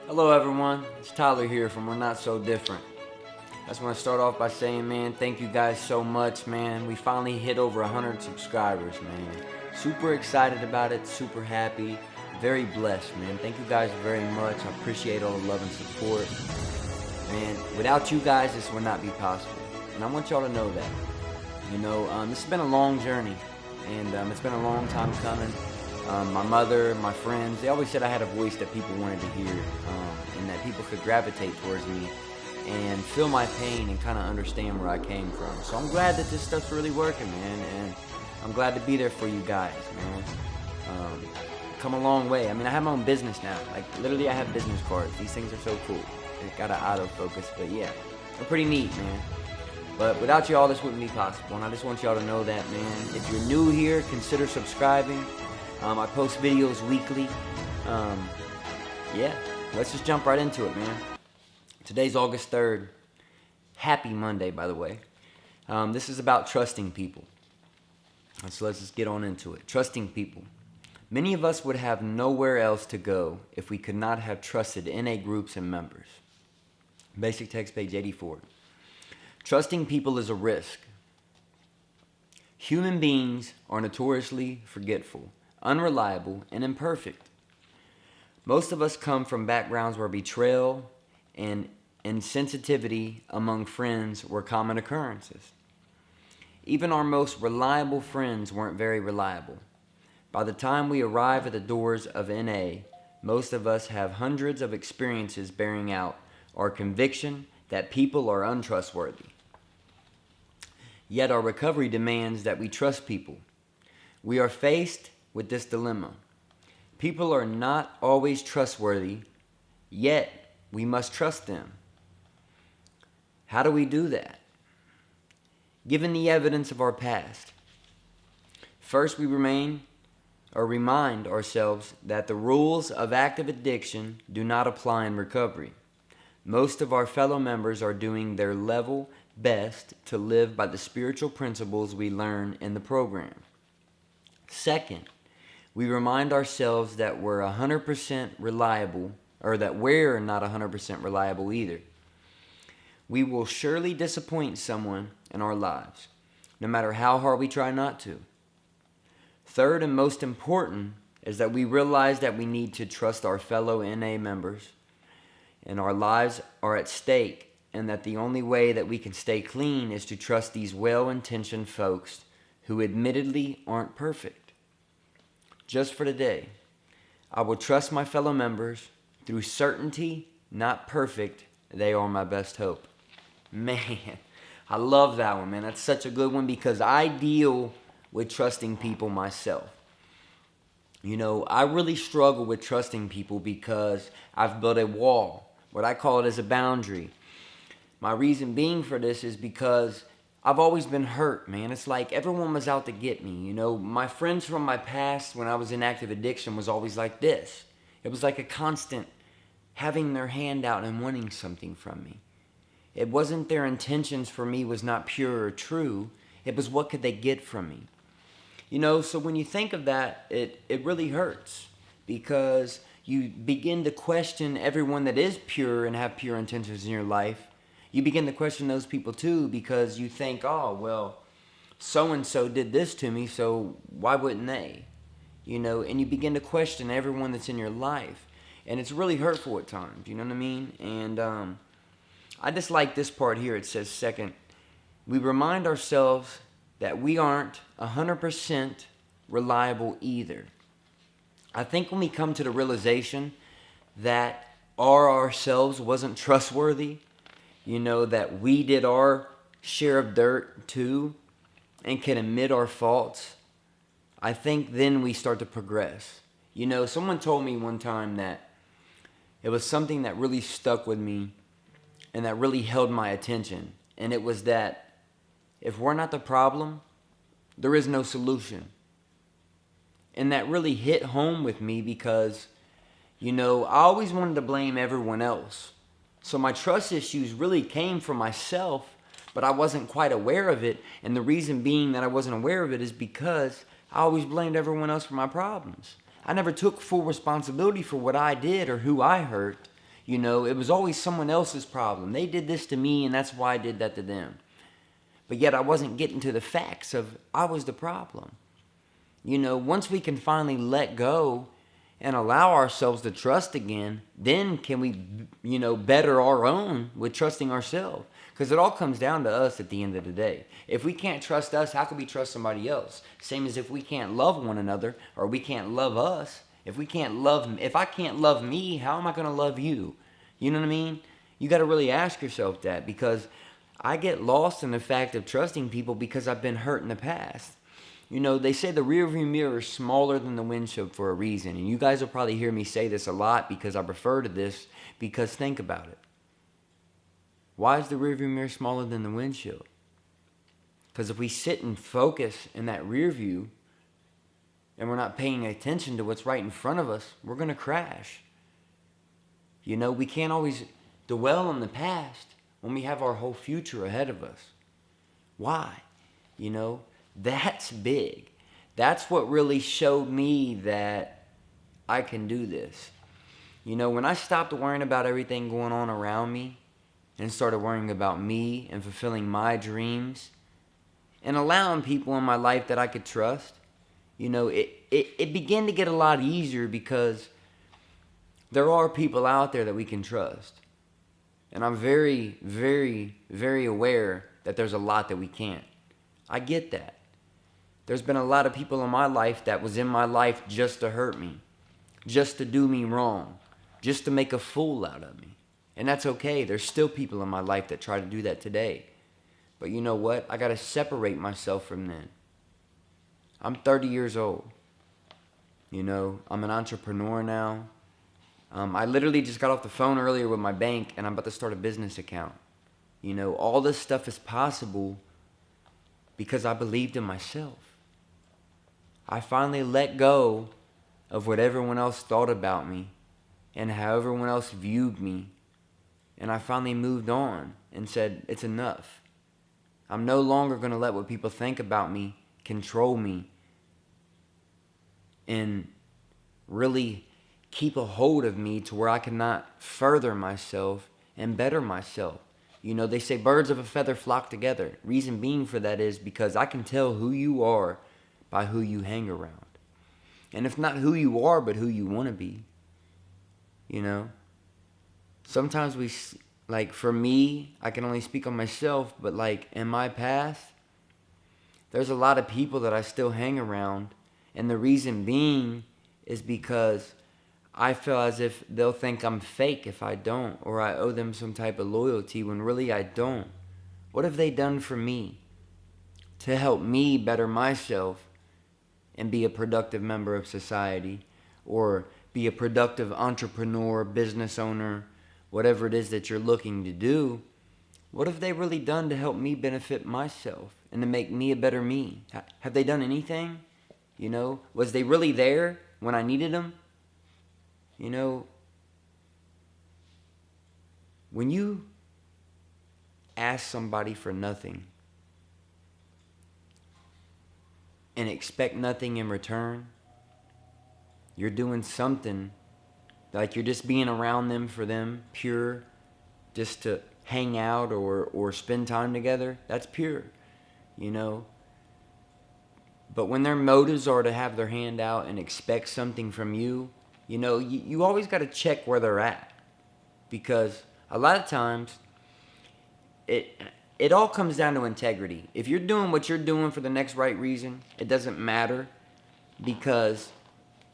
Hello everyone, it's Tyler here from We're Not So Different. I just want to start off by saying, man, thank you guys so much, man. We finally hit over 100 subscribers, man. Super excited about it, super happy, very blessed, man. Thank you guys very much. I appreciate all the love and support. Man, without you guys, this would not be possible. And I want y'all to know that. This has been a long journey, and it's been a long time coming. My mother, my friends, they always said I had a voice that people wanted to hear, and that people could gravitate towards me and feel my pain and kind of understand where I came from. So I'm glad that this stuff's really working, man, and I'm glad to be there for you guys, man. Come a long way. I mean, I have my own business now. Like, literally, I have business cards. These things are so cool. They got an autofocus, but yeah, they're pretty neat, man. But without y'all, this wouldn't be possible, and I just want y'all to know that, man. If you're new here, consider subscribing. I post videos weekly. Yeah, let's just jump right into it, man. Today's August 3rd. Happy Monday, by the way. This is about trusting people. So let's just get on into it. Trusting people. Many of us would have nowhere else to go if we could not have trusted NA groups and members. Basic text, page 84. Trusting people is a risk. Human beings are notoriously forgetful, unreliable, and imperfect. Most of us come from backgrounds where betrayal and insensitivity among friends were common occurrences. Even our most reliable friends weren't very reliable. By the time we arrive at the doors of NA, most of us have hundreds of experiences bearing out our conviction that people are untrustworthy. Yet our recovery demands that we trust people. We are faced with this dilemma. People are not always trustworthy, yet we must trust them. How do we do that? Given the evidence of our past, first we remind ourselves that the rules of active addiction do not apply in recovery. Most of our fellow members are doing their level best to live by the spiritual principles we learn in the program. Second, we remind ourselves that we're 100% reliable, or that we're not 100% reliable either. We will surely disappoint someone in our lives, no matter how hard we try not to. Third, and most important, is that we realize that we need to trust our fellow NA members, and our lives are at stake, and that the only way that we can stay clean is to trust these well-intentioned folks who admittedly aren't perfect. Just for today, I will trust my fellow members through certainty, not perfect. They are my best hope. Man, I love that one, man. That's such a good one because I deal with trusting people myself. I really struggle with trusting people because I've built a wall. What I call it is a boundary. My reason being for this is because I've always been hurt, man. It's like everyone was out to get me. My friends from my past when I was in active addiction was always like this. It was like a constant having their hand out and wanting something from me. It wasn't their intentions for me was not pure or true. It was what could they get from me. So when you think of that, it really hurts because you begin to question everyone that is pure and have pure intentions in your life. You begin to question those people too because you think, oh, well, so-and-so did this to me, so why wouldn't they? And you begin to question everyone that's in your life. And it's really hurtful at times, you know what I mean? And I just like this part here. It says, second, we remind ourselves that we aren't 100% reliable either. I think when we come to the realization that ourselves wasn't trustworthy, that we did our share of dirt too and can admit our faults, I think then we start to progress. Someone told me one time that it was something that really stuck with me and that really held my attention. And it was that if we're not the problem, there is no solution. And that really hit home with me because, I always wanted to blame everyone else. So my trust issues really came from myself, but I wasn't quite aware of it. And the reason being that I wasn't aware of it is because I always blamed everyone else for my problems. I never took full responsibility for what I did or who I hurt. You know, it was always someone else's problem. They did this to me, and that's why I did that to them. But yet I wasn't getting to the facts of I was the problem. You know, once we can finally let go and allow ourselves to trust again, then can we, you know, better our own with trusting ourselves. Because it all comes down to us at the end of the day. If we can't trust us, how can we trust somebody else? Same as if we can't love one another, or we can't love us. If I can't love me, how am I going to love you? You know what I mean? You got to really ask yourself that, because I get lost in the fact of trusting people because I've been hurt in the past. You know, they say the rearview mirror is smaller than the windshield for a reason. And you guys will probably hear me say this a lot because I refer to this, because think about it. Why is the rearview mirror smaller than the windshield? Because if we sit and focus in that rear view and we're not paying attention to what's right in front of us, we're going to crash. You know, we can't always dwell on the past when we have our whole future ahead of us. Why? You know, that's big. That's what really showed me that I can do this. You know, when I stopped worrying about everything going on around me and started worrying about me and fulfilling my dreams and allowing people in my life that I could trust, you know, it began to get a lot easier, because there are people out there that we can trust. And I'm very, very, very aware that there's a lot that we can't. I get that. There's been a lot of people in my life that was in my life just to hurt me, just to do me wrong, just to make a fool out of me. And that's okay. There's still people in my life that try to do that today. But you know what? I got to separate myself from them. I'm 30 years old. You know, I'm an entrepreneur now. I literally just got off the phone earlier with my bank, and I'm about to start a business account. You know, all this stuff is possible because I believed in myself. I finally let go of what everyone else thought about me and how everyone else viewed me. And I finally moved on and said, it's enough. I'm no longer going to let what people think about me control me and really keep a hold of me to where I cannot further myself and better myself. You know, they say birds of a feather flock together. Reason being for that is because I can tell who you are by who you hang around. And if not who you are, but who you want to be. You know? Sometimes like for me, I can only speak on myself, but like in my past, there's a lot of people that I still hang around. And the reason being is because I feel as if they'll think I'm fake if I don't, or I owe them some type of loyalty when really I don't. What have they done for me to help me better myself and be a productive member of society, or be a productive entrepreneur, business owner, whatever it is that you're looking to do? What have they really done to help me benefit myself and to make me a better me? Have they done anything? You know, was they really there when I needed them? You know, when you ask somebody for nothing and expect nothing in return, you're doing something like you're just being around them for them, pure, just to hang out or spend time together. That's pure, you know. But when their motives are to have their hand out and expect something from you, you know, you always got to check where they're at. Because a lot of times, it all comes down to integrity. If you're doing what you're doing for the next right reason, it doesn't matter. Because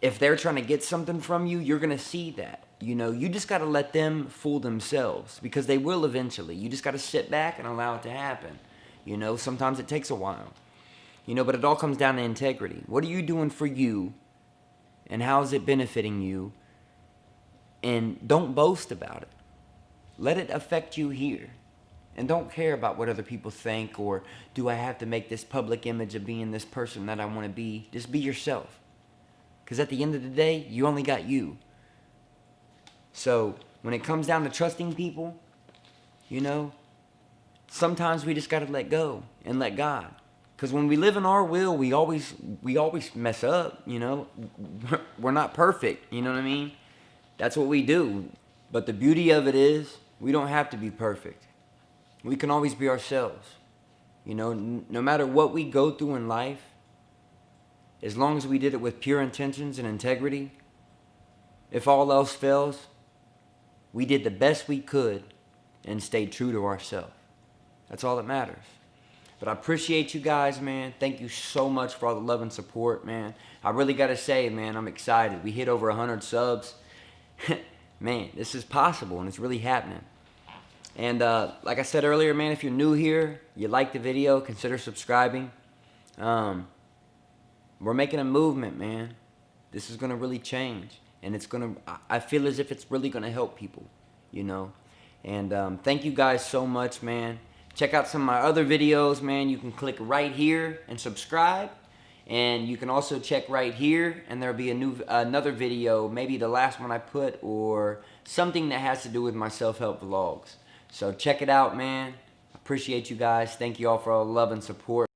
if they're trying to get something from you, you're going to see that. You know, you just got to let them fool themselves, because they will eventually. You just got to sit back and allow it to happen. You know, sometimes it takes a while. You know, but it all comes down to integrity. What are you doing for you? And how is it benefiting you? And don't boast about it. Let it affect you here. And don't care about what other people think, or do I have to make this public image of being this person that I want to be. Just be yourself. Because at the end of the day, you only got you. So when it comes down to trusting people, you know, sometimes we just got to let go and let God. Because when we live in our will, we always mess up, you know. We're not perfect, you know what I mean? That's what we do. But the beauty of it is, we don't have to be perfect. We can always be ourselves. You know, no matter what we go through in life, as long as we did it with pure intentions and integrity, if all else fails, we did the best we could and stayed true to ourselves. That's all that matters. But I appreciate you guys, man. Thank you so much for all the love and support, man. I really got to say, man, I'm excited. We hit over 100 subs. Man, this is possible, and it's really happening. And like I said earlier, man, if you're new here, you like the video, consider subscribing. We're making a movement, man. This is going to really change. And it's going to, I feel as if it's really going to help people, you know. And thank you guys so much, man. Check out some of my other videos, man. You can click right here and subscribe. And you can also check right here, and there'll be another video, maybe the last one I put, or something that has to do with my self-help vlogs. So check it out, man. Appreciate you guys. Thank you all for all the love and support.